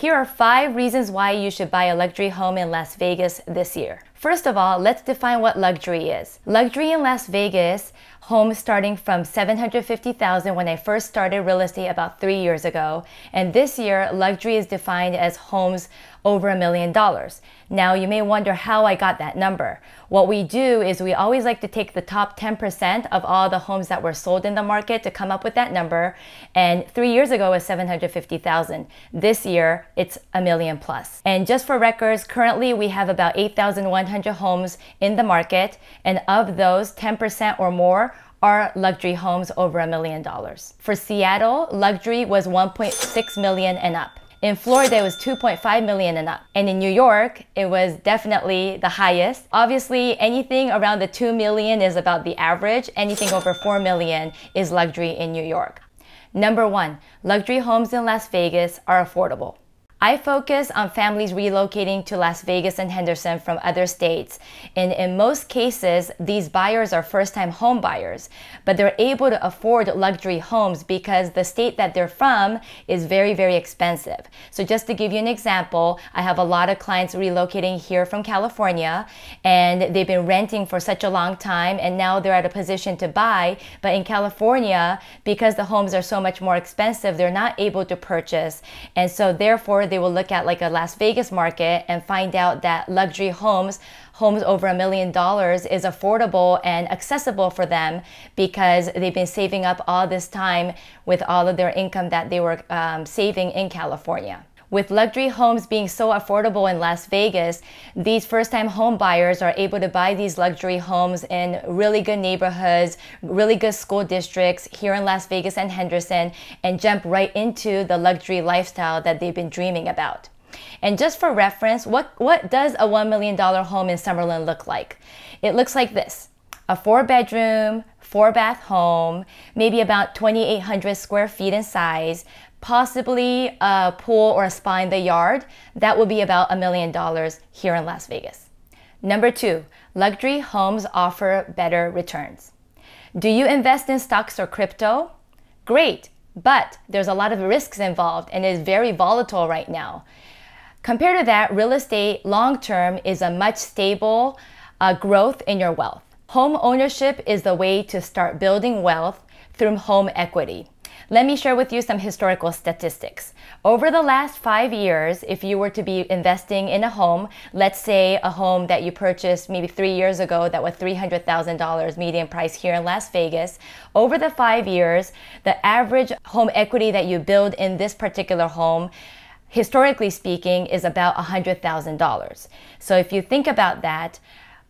Here are 5 reasons why you should buy a luxury home in Las Vegas this year. First of all, let's define what luxury is. Luxury in Las Vegas, homes starting from $750,000 when I first started real estate about 3 years ago. And this year, luxury is defined as homes over $1 million. Now, you may wonder how I got that number. What we do is we always like to take the top 10% of all the homes that were sold in the market to come up with that number. And 3 years ago it was $750,000. This year, it's $1 million plus. And just for records, currently we have about 8,100 homes in the market. And of those, 10% or more are luxury homes over $1 million. For Seattle, luxury was 1.6 million and up. In Florida, it was 2.5 million and up. And in New York, it was definitely the highest. Obviously, anything around the 2 million is about the average. Anything over 4 million is luxury in New York. Number 1, luxury homes in Las Vegas are affordable. I focus on families relocating to Las Vegas and Henderson from other states. And in most cases, these buyers are first-time home buyers, but they're able to afford luxury homes because the state that they're from is very, very expensive. So just to give you an example, I have a lot of clients relocating here from California, and they've been renting for such a long time, and now they're at a position to buy. But in California, because the homes are so much more expensive, they're not able to purchase. And so therefore, they will look at like a Las Vegas market and find out that luxury homes over $1 million is affordable and accessible for them because they've been saving up all this time with all of their income that they were saving in California. With luxury homes being so affordable in Las Vegas, these first-time home buyers are able to buy these luxury homes in really good neighborhoods, really good school districts here in Las Vegas and Henderson, and jump right into the luxury lifestyle that they've been dreaming about. And just for reference, what does a $1 million home in Summerlin look like? It looks like this: a 4-bedroom, 4-bath home, maybe about 2,800 square feet in size, possibly a pool or a spa in the yard. That would be about $1 million here in Las Vegas. Number 2, luxury homes offer better returns. Do you invest in stocks or crypto? Great, but there's a lot of risks involved and it is very volatile right now. Compared to that, real estate long-term is a much stable growth in your wealth. Home ownership is the way to start building wealth through home equity. Let me share with you some historical statistics. Over the last 5 years, if you were to be investing in a home, let's say a home that you purchased maybe 3 years ago that was $300,000 median price here in Las Vegas, over the 5 years, the average home equity that you build in this particular home, historically speaking, is about $100,000. So if you think about that,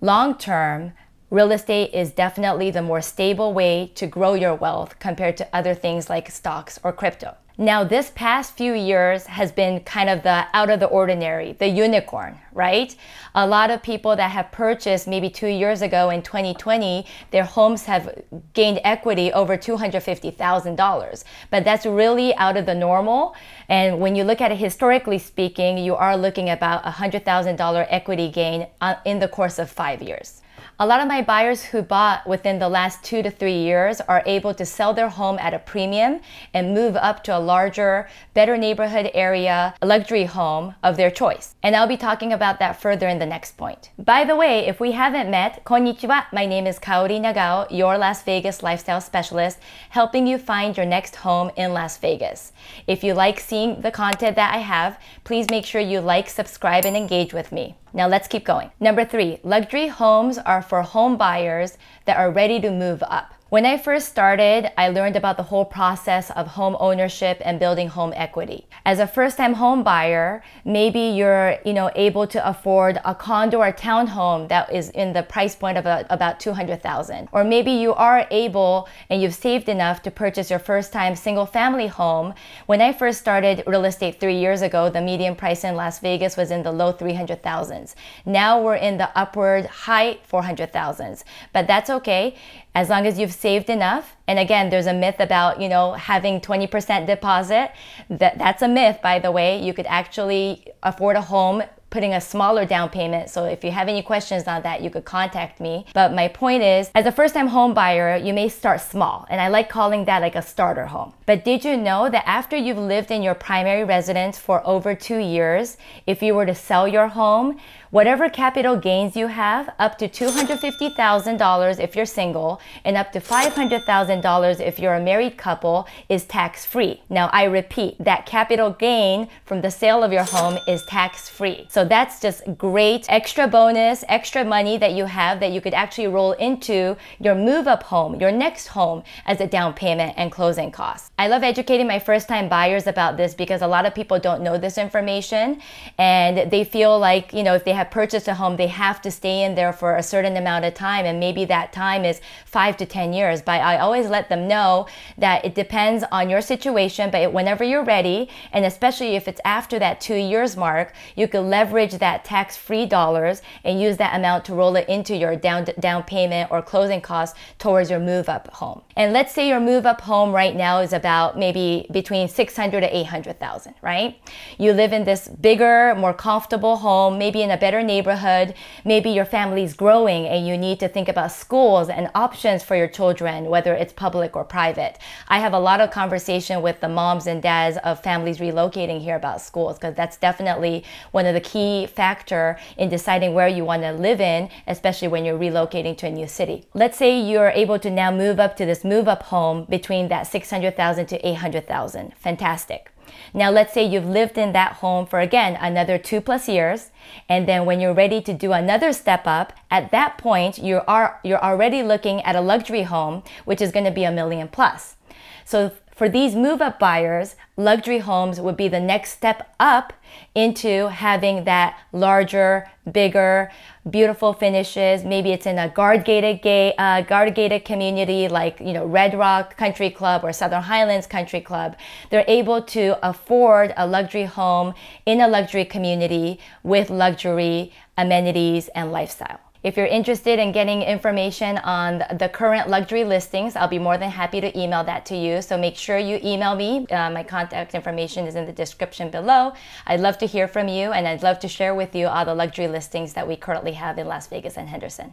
long term, real estate is definitely the more stable way to grow your wealth compared to other things like stocks or crypto. Now, this past few years has been kind of the out of the ordinary, the unicorn, right? A lot of people that have purchased maybe 2 years ago in 2020, their homes have gained equity over $250,000. But that's really out of the normal. And when you look at it historically speaking, you are looking at about $100,000 equity gain in the course of 5 years. A lot of my buyers who bought within the last 2 to 3 years are able to sell their home at a premium and move up to a larger, better neighborhood area, a luxury home of their choice. And I'll be talking about that further in the next point. By the way, if we haven't met, konnichiwa, my name is Kaori NAGAO, your Las Vegas lifestyle specialist, helping you find your next home in Las Vegas. If you like seeing the content that I have, please make sure you like, subscribe, and engage with me. Now let's keep going. Number 3, luxury homes are for home buyers that are ready to move up. When I first started, I learned about the whole process of home ownership and building home equity. As a first-time home buyer, maybe you're able to afford a condo or townhome that is in the price point of about $200,000. Or maybe you are able and you've saved enough to purchase your first-time single-family home. When I first started real estate 3 years ago, the median price in Las Vegas was in the low 300,000s. Now we're in the upward high 400,000s. But that's okay, as long as you've saved enough. And again, there's a myth about, having 20% deposit. That's a myth, by the way. You could actually afford a home putting a smaller down payment. So if you have any questions on that, you could contact me. But my point is, as a first-time home buyer, you may start small. And I like calling that like a starter home. But did you know that after you've lived in your primary residence for over 2 years, if you were to sell your home, whatever capital gains you have, up to $250,000 if you're single, and up to $500,000 if you're a married couple, is tax-free. Now, I repeat, that capital gain from the sale of your home is tax-free. So that's just great extra bonus, extra money that you have that you could actually roll into your move-up home, your next home, as a down payment and closing costs. I love educating my first-time buyers about this because a lot of people don't know this information, and they feel like, you know, if they have purchased a home, they have to stay in there for a certain amount of time, and maybe that time is 5 to 10 years. But I always let them know that it depends on your situation, but whenever you're ready, and especially if it's after that 2 years mark, you could leverage that tax-free dollars and use that amount to roll it into your down payment or closing costs towards your move-up home. And let's say your move-up home right now is about maybe between $600,000 to $800,000, right? You live in this bigger, more comfortable home, maybe in a better neighborhood. Maybe your family's growing and you need to think about schools and options for your children, whether it's public or private. I have a lot of conversation with the moms and dads of families relocating here about schools, because that's definitely one of the key factor in deciding where you want to live in, especially when you're relocating to a new city. Let's say you're able to now move up to this move-up home between that $600,000 to $800,000. Fantastic. Now let's say you've lived in that home for, again, another 2+ years, and then when you're ready to do another step up, at that point you're already looking at a luxury home, which is going to be $1 million+. So for these move-up buyers, luxury homes would be the next step up into having that larger, bigger, beautiful finishes. Maybe it's in a guard-gated community like, you know, Red Rock Country Club or Southern Highlands Country Club. They're able to afford a luxury home in a luxury community with luxury amenities and lifestyle. If you're interested in getting information on the current luxury listings, I'll be more than happy to email that to you. So make sure you email me. My contact information is in the description below. I'd love to hear from you, and I'd love to share with you all the luxury listings that we currently have in Las Vegas and Henderson.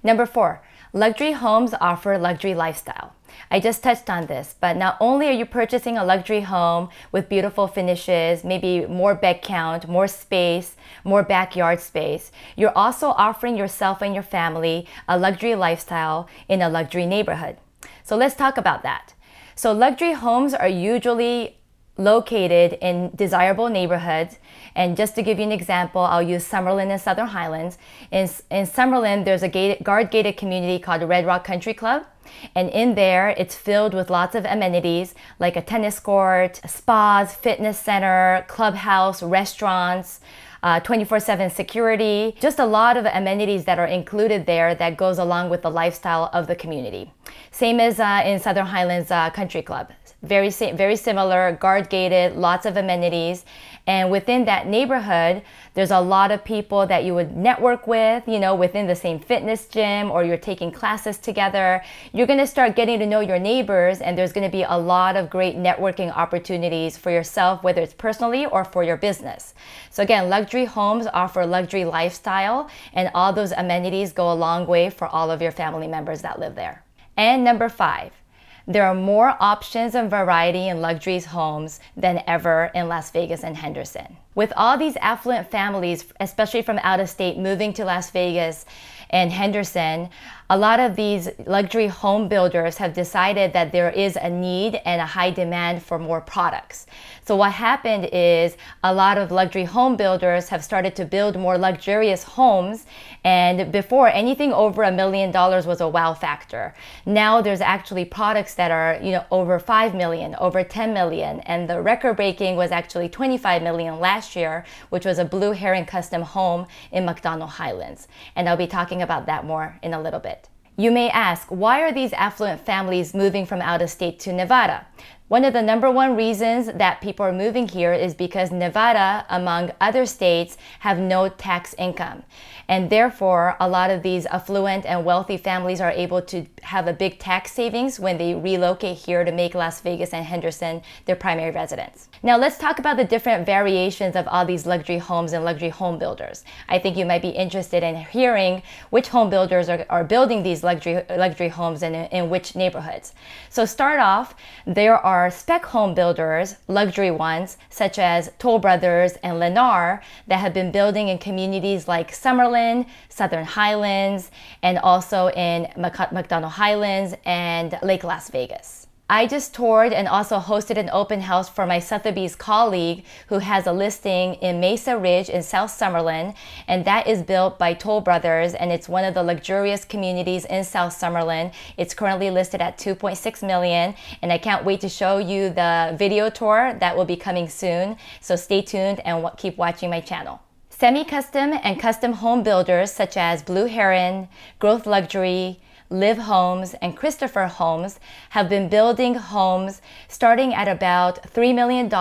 Number 4, luxury homes offer luxury lifestyle. I just touched on this, but not only are you purchasing a luxury home with beautiful finishes, maybe more bed count, more space, more backyard space, you're also offering yourself and your family a luxury lifestyle in a luxury neighborhood. So let's talk about that. So luxury homes are usually located in desirable neighborhoods. And just to give you an example, I'll use Summerlin and Southern Highlands. In Summerlin, there's a guard-gated community called the Red Rock Country Club. And in there, it's filled with lots of amenities like a tennis court, spas, fitness center, clubhouse, restaurants, 24/7 security, just a lot of amenities that are included there that goes along with the lifestyle of the community. Same as in Southern Highlands Country Club. Very similar, guard-gated, lots of amenities. And within that neighborhood, there's a lot of people that you would network with, you know, within the same fitness gym, or you're taking classes together. You're going to start getting to know your neighbors, and there's going to be a lot of great networking opportunities for yourself, whether it's personally or for your business. So again, luxury homes offer luxury lifestyle, and all those amenities go a long way for all of your family members that live there. And number 5. There are more options and variety in luxury homes than ever in Las Vegas and Henderson. With all these affluent families, especially from out of state, moving to Las Vegas and Henderson, a lot of these luxury home builders have decided that there is a need and a high demand for more products. So what happened is a lot of luxury home builders have started to build more luxurious homes, and before, anything over $1 million was a wow factor. Now there's actually products that are, you know, over $5 million, over $10 million, and the record breaking was actually $25 million last year, which was a Blue Heron custom home in McDonald Highlands. And I'll be talking about that more in a little bit. You may ask, why are these affluent families moving from out of state to Nevada? One of the #1 reasons that people are moving here is because Nevada, among other states, have no tax income. And therefore, a lot of these affluent and wealthy families are able to have a big tax savings when they relocate here to make Las Vegas and Henderson their primary residence. Now let's talk about the different variations of all these luxury homes and luxury home builders. I think you might be interested in hearing which home builders are building these luxury homes and in which neighborhoods. So start off, there are spec home builders, luxury ones, such as Toll Brothers and Lennar, that have been building in communities like Summerlin, Southern Highlands, and also in McDonald Highlands and Lake Las Vegas. I just toured and also hosted an open house for my Sotheby's colleague who has a listing in Mesa Ridge in South Summerlin, and that is built by Toll Brothers, and it's one of the luxurious communities in South Summerlin. It's currently listed at $2.6 million, and I can't wait to show you the video tour that will be coming soon, so stay tuned and keep watching my channel. Semi-custom and custom home builders such as Blue Heron, Growth Luxury, Live Homes, and Christopher Homes have been building homes starting at about $3 million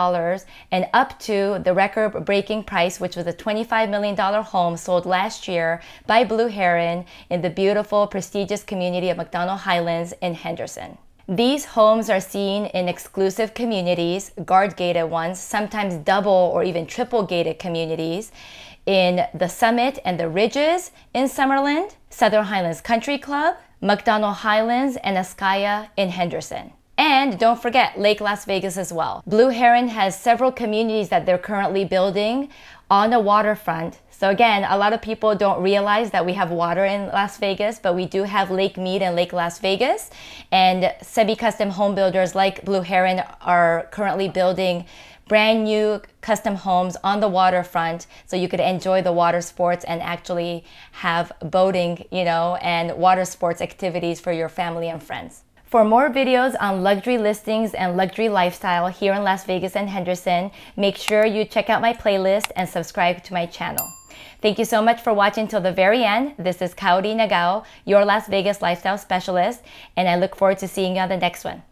and up to the record-breaking price, which was a $25 million home sold last year by Blue Heron in the beautiful, prestigious community of McDonald Highlands in Henderson. These homes are seen in exclusive communities, guard-gated ones, sometimes double or even triple-gated communities, in the Summit and the Ridges in Summerlin, Southern Highlands Country Club, McDonald Highlands, and Ascaya in Henderson. And don't forget Lake Las Vegas as well. Blue Heron has several communities that they're currently building on the waterfront. So again, a lot of people don't realize that we have water in Las Vegas, but we do have Lake Mead and Lake Las Vegas. And semi-custom home builders like Blue Heron are currently building brand new custom homes on the waterfront, so you could enjoy the water sports and actually have boating, and water sports activities for your family and friends. For more videos on luxury listings and luxury lifestyle here in Las Vegas and Henderson, make sure you check out my playlist and subscribe to my channel. Thank you so much for watching till the very end. This is Kaori NAGAO, your Las Vegas lifestyle specialist, and I look forward to seeing you on the next one.